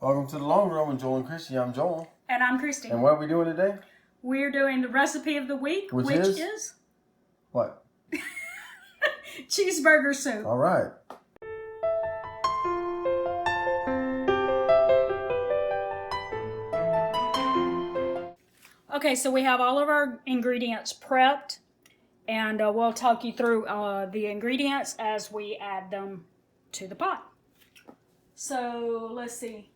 Welcome to the Long Run with Joel and Christy. I'm Joel. And I'm Christy. And what are we doing today? We're doing the recipe of the week, which is what? Cheeseburger soup. All right. Okay, so we have all of our ingredients prepped, and we'll talk you through the ingredients as we add them to the pot. So let's see.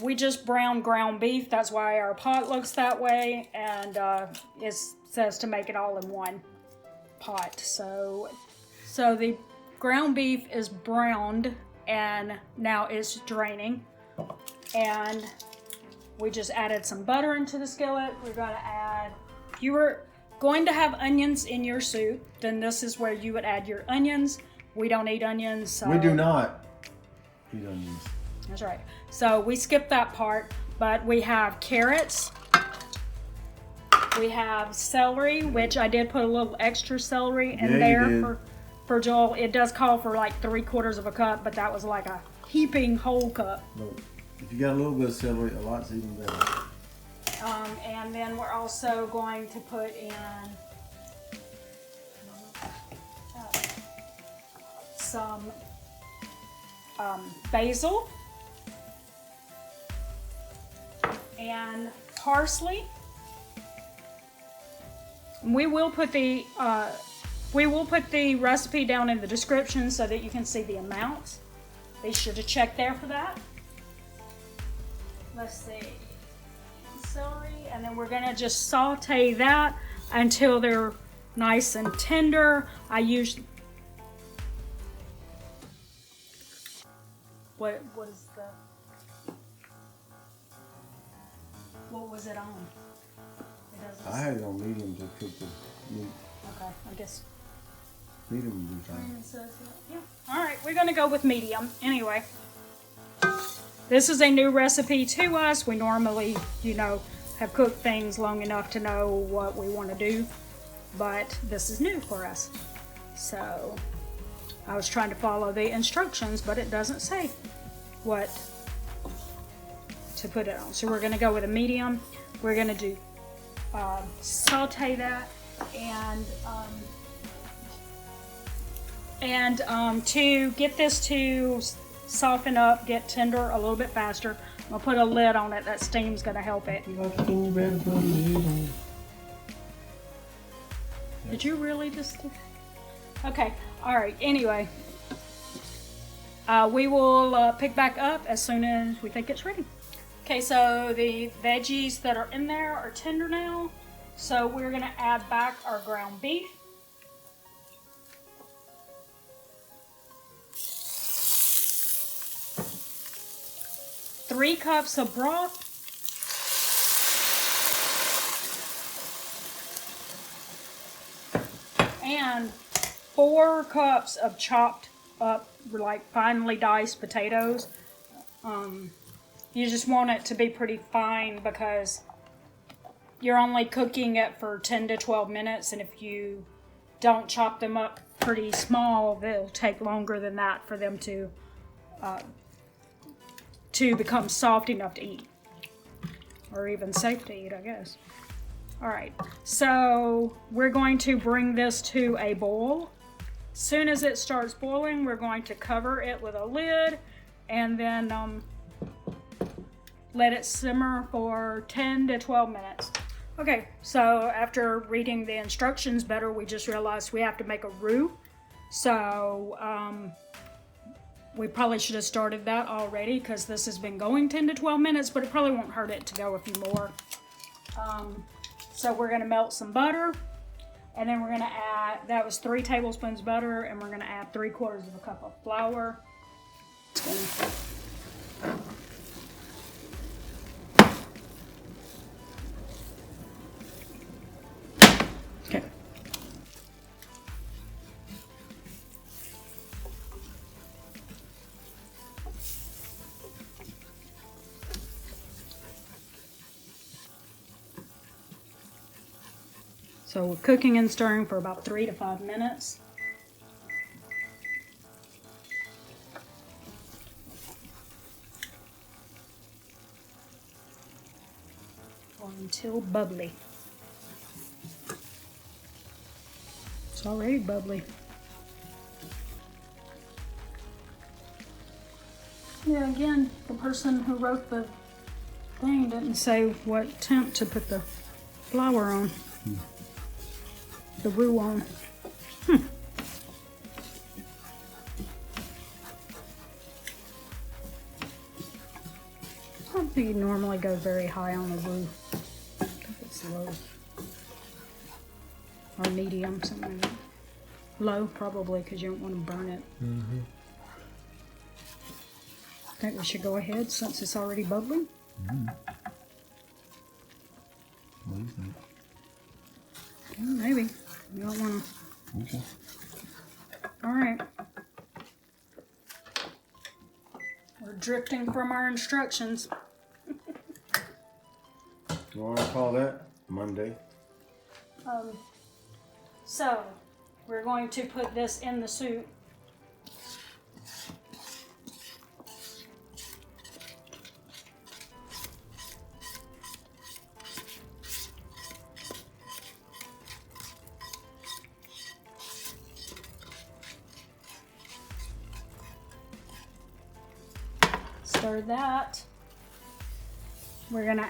We just browned ground beef. That's why our pot looks that way, and it says to make it all in one pot. So the ground beef is browned, and now it's draining. And we just added some butter into the skillet. We're going to add, if you were going to have onions in your soup, then this is where you would add your onions. We don't eat onions. So we do not eat onions. That's right. So we skipped that part, but we have carrots. We have celery, which I did put a little extra celery in there for Joel. It does call for like 3/4 of a cup, but that was like a heaping whole cup. No. If you got a little bit of celery, a lot's even better. And then we're also going to put in some basil and parsley. We will put the recipe down in the description so that you can see the amounts. Be sure to check there for that. Let's see, celery, and then we're gonna just saute that until they're nice and tender. I use what was it on? I had it on medium to cook the meat. Okay, I guess medium would be fine. Yeah. All right, we're gonna go with medium anyway. This is a new recipe to us. We normally, have cooked things long enough to know what we want to do, but this is new for us. So I was trying to follow the instructions, but it doesn't say what to put it on. So we're going to go with a medium. We're going to do saute that, and to get this to soften up, get tender a little bit faster, I'll put a lid on it. That steam's going to help it. Did you really just... Okay, all right, anyway. We will pick back up as soon as we think it's ready. Okay, so the veggies that are in there are tender now. So we're going to add back our ground beef. Three cups of broth. And 4 cups of chopped up, like finely diced potatoes. You just want it to be pretty fine because you're only cooking it for 10 to 12 minutes, and if you don't chop them up pretty small, they'll take longer than that for them to become soft enough to eat, or even safe to eat, I guess. All right, so we're going to bring this to a boil. As soon as it starts boiling, we're going to cover it with a lid and then let it simmer for 10 to 12 minutes. Okay, so after reading the instructions better, we just realized we have to make a roux. So we probably should have started that already because this has been going 10 to 12 minutes, but it probably won't hurt it to go a few more. So we're going to melt some butter, and then we're going to add, that was 3 tablespoons butter, and we're going to add 3/4 of a cup of flour. Okay. So we're cooking and stirring for about 3 to 5 minutes. or until bubbly. It's already bubbly. Yeah, again, the person who wrote the thing didn't say what temp to put the flour on. The roux on. I don't think you normally go very high on the roux. I think it's low. Or medium, something like that. Low, probably, because you don't want to burn it. I think we should go ahead since it's already bubbling. What do you think? Maybe. You don't want to. Okay. All right. We're drifting from our instructions. You want to call that Monday? So, we're going to put this in the soup. Stir that. We're gonna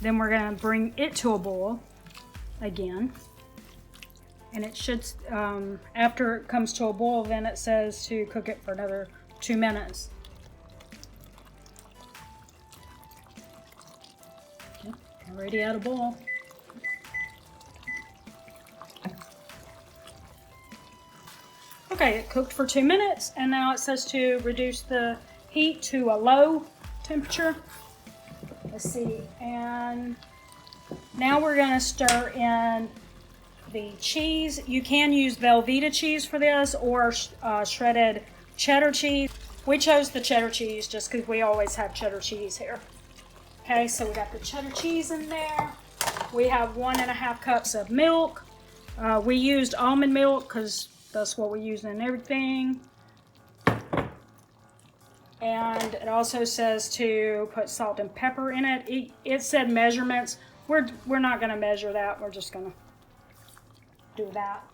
then we're gonna bring it to a boil again, and it should after it comes to a boil, then it says to cook it for another 2 minutes. Okay, already at a boil. Okay, it cooked for 2 minutes, and now it says to reduce the heat to a low temperature. Let's see, and now we're going to stir in the cheese. You can use Velveeta cheese for this, or shredded cheddar cheese. We chose the cheddar cheese just because we always have cheddar cheese here. Okay, so we got the cheddar cheese in there. We have 1.5 cups of milk. We used almond milk because that's what we use in everything. And it also says to put salt and pepper in it. It said measurements. We're not going to measure that. We're just going to do that.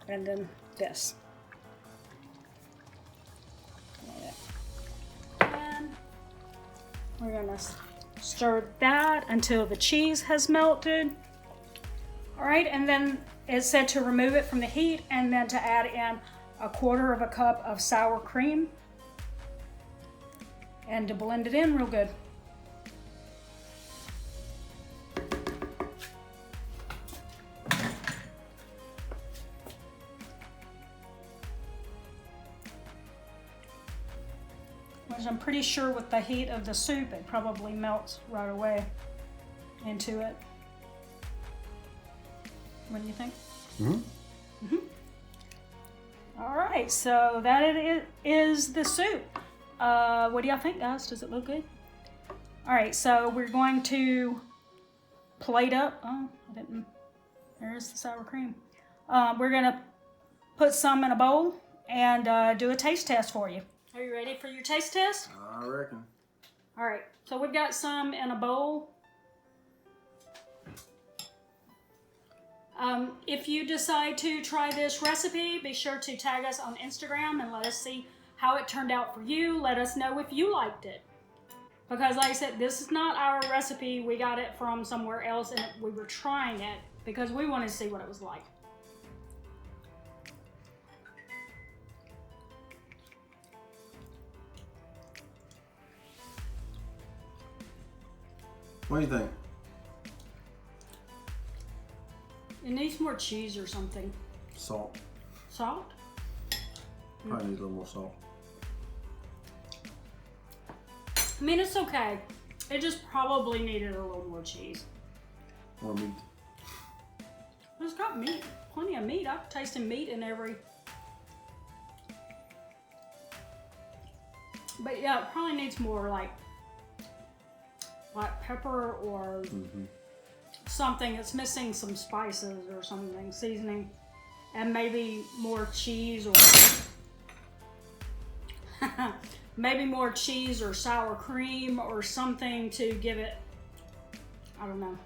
And then this. And we're going to stir that until the cheese has melted. All right, and then it said to remove it from the heat and then to add in 1/4 cup of sour cream and to blend it in real good. Which I'm pretty sure with the heat of the soup, it probably melts right away into it. What do you think? All right, so that it is the soup. What do y'all think, guys? Does it look good? All right, so we're going to plate up. Oh, I didn't. There's the sour cream. We're gonna put some in a bowl and do a taste test for you. Are you ready for your taste test? I reckon. All right, so we've got some in a bowl. If you decide to try this recipe, be sure to tag us on Instagram and let us see how it turned out for you. Let us know if you liked it. Because like I said, this is not our recipe. We got it from somewhere else and we were trying it because we wanted to see what it was like. What do you think? It needs more cheese or something. Salt. Salt? Probably need a little more salt. I mean, it's okay. It just probably needed a little more cheese. More meat. It's got meat. Plenty of meat. I've tasted meat in every... But yeah, it probably needs more like pepper or something. It's missing some spices or something, seasoning, and maybe more cheese or maybe more cheese or sour cream or something to give it, I don't know,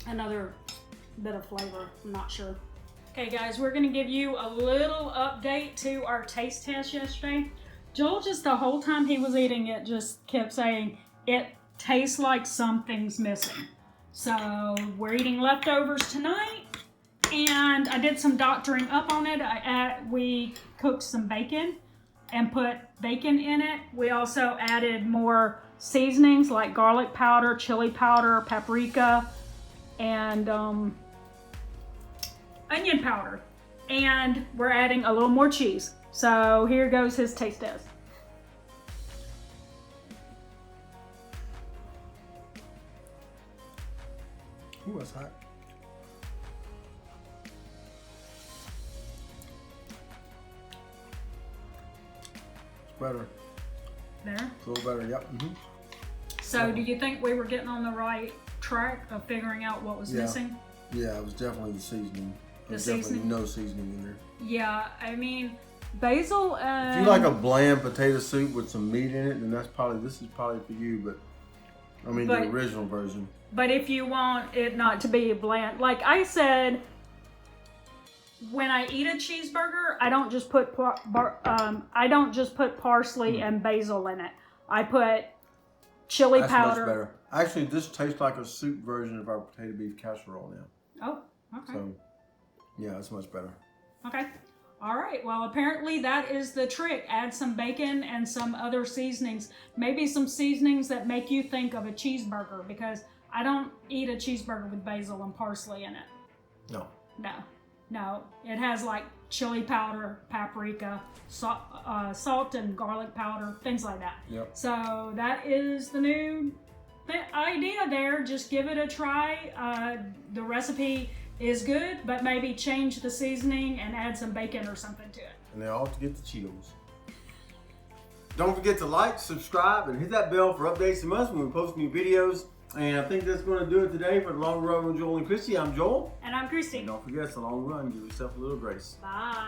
another bit of flavor. I'm not sure. Okay guys, we're gonna give you a little update to our taste test yesterday. Joel just the whole time he was eating it just kept saying, it tastes like something's missing. So we're eating leftovers tonight, and I did some doctoring up on it. We cooked some bacon and put bacon in it. We also added more seasonings like garlic powder, chili powder, paprika, and onion powder. And we're adding a little more cheese. So here goes his taste test. Ooh, that's hot. It's better. There. It's a little better, yep. So do you think we were getting on the right track of figuring out what was Yeah. missing? Yeah, it was definitely the seasoning. There's seasoning? definitely no seasoning in there. Yeah, I mean, basil and... If you like a bland potato soup with some meat in it, then this is probably for you, but I mean the original version. But if you want it not to be bland, like I said, when I eat a cheeseburger, I don't just put parsley and basil in it. I put chili That's powder. much better. Actually, this tastes like a soup version of our potato beef casserole now. Oh, okay. So, yeah, it's much better. Okay. All right. Well, apparently that is the trick. Add some bacon and some other seasonings. Maybe some seasonings that make you think of a cheeseburger, because I don't eat a cheeseburger with basil and parsley in it. No. No. It has like chili powder, paprika, salt and garlic powder, things like that. Yep. So that is the new idea there. Just give it a try. The recipe is good, but maybe change the seasoning and add some bacon or something to it. And they all have to get the Cheetos. Don't forget to like, subscribe, and hit that bell for updates from us when we post new videos. And I think that's going to do it today for the Long Run with Joel and Christy. I'm Joel. And I'm Christy. And don't forget, it's a long run. Give yourself a little grace. Bye.